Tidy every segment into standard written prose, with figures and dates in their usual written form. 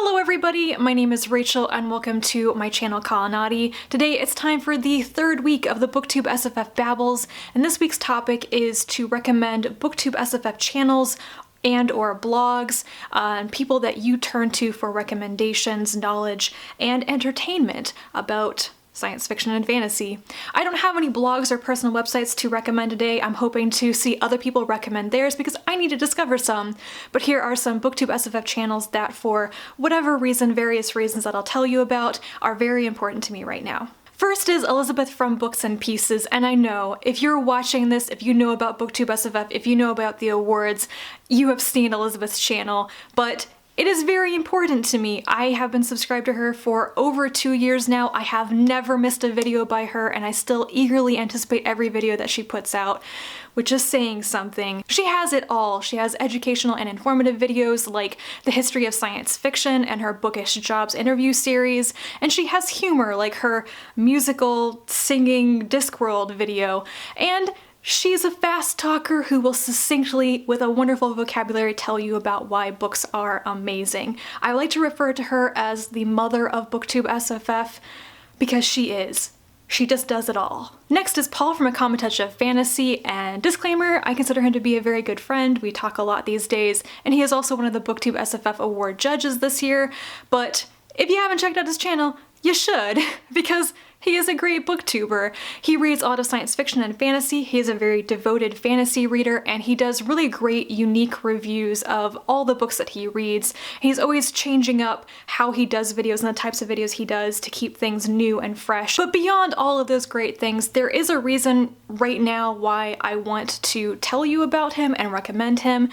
Hello everybody, my name is Rachel and welcome to my channel Kalanati. Today it's time for the third week of the BooktubeSFF Babbles, and this week's topic is to recommend BooktubeSFF channels and or blogs, and people that you turn to for recommendations, knowledge, and entertainment about science fiction and fantasy. I don't have any blogs or personal websites to recommend today. I'm hoping to see other people recommend theirs because I need to discover some. But here are some BooktubeSFF channels that, for whatever reason, various reasons that I'll tell you about, are very important to me right now. First is Elizabeth from Books and Pieces, and I know if you're watching this, if you know about BooktubeSFF, if you know about the awards, you have seen Elizabeth's channel, but it is very important to me. I have been subscribed to her for over 2 years now. I have never missed a video by her, and I still eagerly anticipate every video that she puts out, which is saying something. She has it all. She has educational and informative videos like the history of science fiction and her Bookish Jobs interview series, and she has humor like her musical singing Discworld video, and she's a fast talker who will succinctly, with a wonderful vocabulary, tell you about why books are amazing. I like to refer to her as the mother of BooktubeSFF because she is. She just does it all. Next is Paul from A Common Touch of Fantasy, and disclaimer, I consider him to be a very good friend. We talk a lot these days, and he is also one of the BooktubeSFF Award judges this year, but if you haven't checked out his channel, you should, because he is a great booktuber. He reads a lot of science fiction and fantasy. He is a very devoted fantasy reader, and he does really great, unique reviews of all the books that he reads. He's always changing up how he does videos and the types of videos he does to keep things new and fresh. But beyond all of those great things, there is a reason right now why I want to tell you about him and recommend him,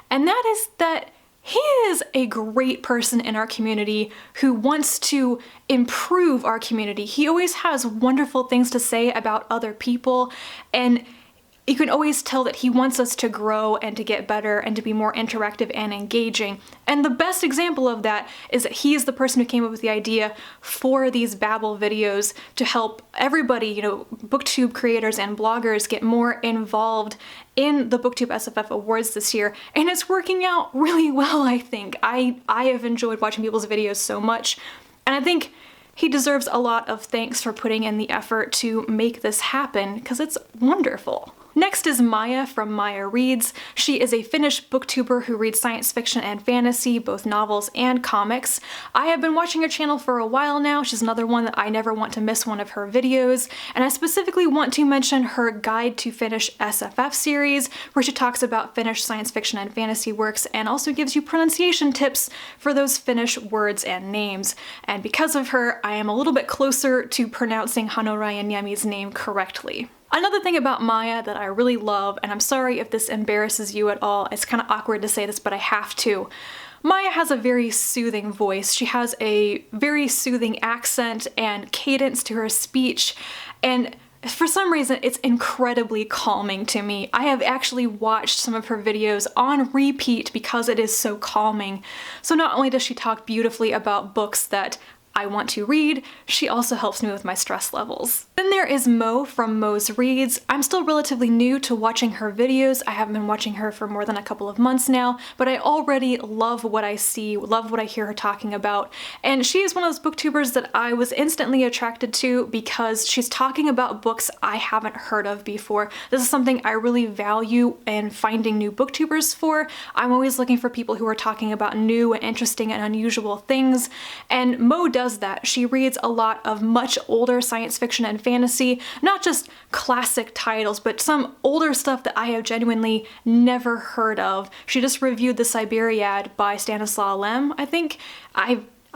and that is that he is a great person in our community who wants to improve our community. He always has wonderful things to say about other people, and you can always tell that he wants us to grow and to get better and to be more interactive and engaging. And the best example of that is that he is the person who came up with the idea for these Babble videos to help everybody, booktube creators and bloggers, get more involved in the BooktubeSFF Awards this year, and it's working out really well, I think. I have enjoyed watching people's videos so much, and I think he deserves a lot of thanks for putting in the effort to make this happen, because it's wonderful. Next is Maya from Maya Reads. She is a Finnish booktuber who reads science fiction and fantasy, both novels and comics. I have been watching her channel for a while now. She's another one that I never want to miss one of her videos, and I specifically want to mention her Guide to Finnish SFF series, where she talks about Finnish science fiction and fantasy works and also gives you pronunciation tips for those Finnish words and names. And because of her, I am a little bit closer to pronouncing Hanorajaniemi's name correctly. Another thing about Maya that I really love, and I'm sorry if this embarrasses you at all, it's kind of awkward to say this, but I have to. Maya has a very soothing voice. She has a very soothing accent and cadence to her speech, and for some reason it's incredibly calming to me. I have actually watched some of her videos on repeat because it is so calming. So not only does she talk beautifully about books that I want to read, she also helps me with my stress levels. Then there is Mo from Mo's Reads. I'm still relatively new to watching her videos. I haven't been watching her for more than a couple of months now, but I already love what I see, love what I hear her talking about. And she is one of those booktubers that I was instantly attracted to because she's talking about books I haven't heard of before. This is something I really value in finding new booktubers for. I'm always looking for people who are talking about new and interesting and unusual things, and Mo does that. She reads a lot of much older science fiction and fantasy, not just classic titles, but some older stuff that I have genuinely never heard of. She just reviewed The Siberiad by Stanislaw Lem, I think.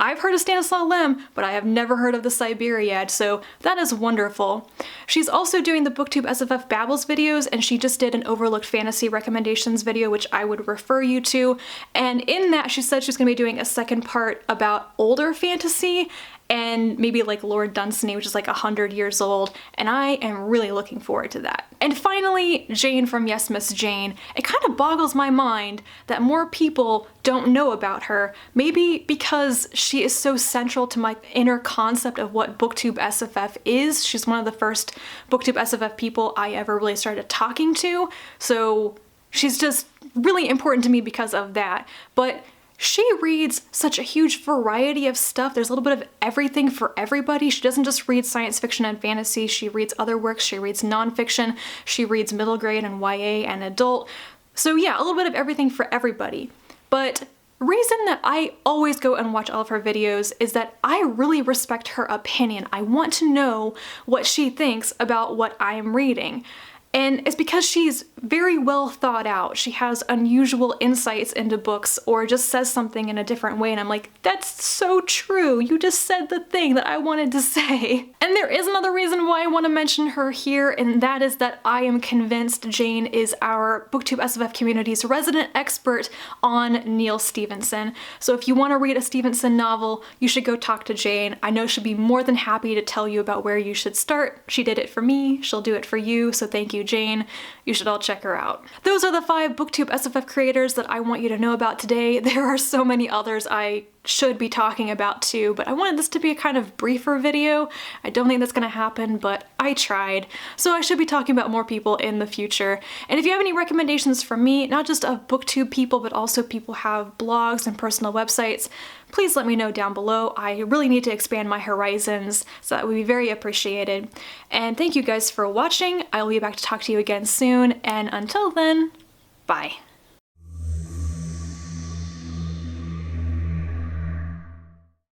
I've heard of Stanislaw Lem, but I have never heard of The Siberiad, so that is wonderful. She's also doing the BooktubeSFF Babbles videos, and she just did an Overlooked Fantasy recommendations video, which I would refer you to, and in that she said she's going to be doing a second part about older fantasy, and maybe like Lord Dunsany, which is like 100 years old, and I am really looking forward to that. And finally, Jane from Yes Miss Jane. It kind of boggles my mind that more people don't know about her, maybe because she is so central to my inner concept of what BooktubeSFF is. She's one of the first BooktubeSFF people I ever really started talking to, so she's just really important to me because of that. But She reads such a huge variety of stuff. There's a little bit of everything for everybody. She doesn't just read science fiction and fantasy. She reads other works. She reads nonfiction. She reads middle grade and YA and adult. So yeah, a little bit of everything for everybody. But reason that I always go and watch all of her videos is that I really respect her opinion. I want to know what she thinks about what I'm reading. And it's because she's very well thought out. She has unusual insights into books or just says something in a different way and I'm like, that's so true. You just said the thing that I wanted to say. And there is another reason why I want to mention her here, and that is that I am convinced Jane is our Booktube SFF community's resident expert on Neil Stephenson. So if you want to read a Stephenson novel, you should go talk to Jane. I know she'll be more than happy to tell you about where you should start. She did it for me. She'll do it for you. So thank you, Jane. You should all check her out. Those are the 5 Booktube SFF creators that I want you to know about today. There are so many others I should be talking about too, but I wanted this to be a kind of briefer video. I don't think that's gonna happen, but I tried. So I should be talking about more people in the future. And if you have any recommendations for me, not just of Booktube people, but also people who have blogs and personal websites, please let me know down below. I really need to expand my horizons, so that would be very appreciated. And thank you guys for watching. I will be back to talk to you again soon, and until then, bye.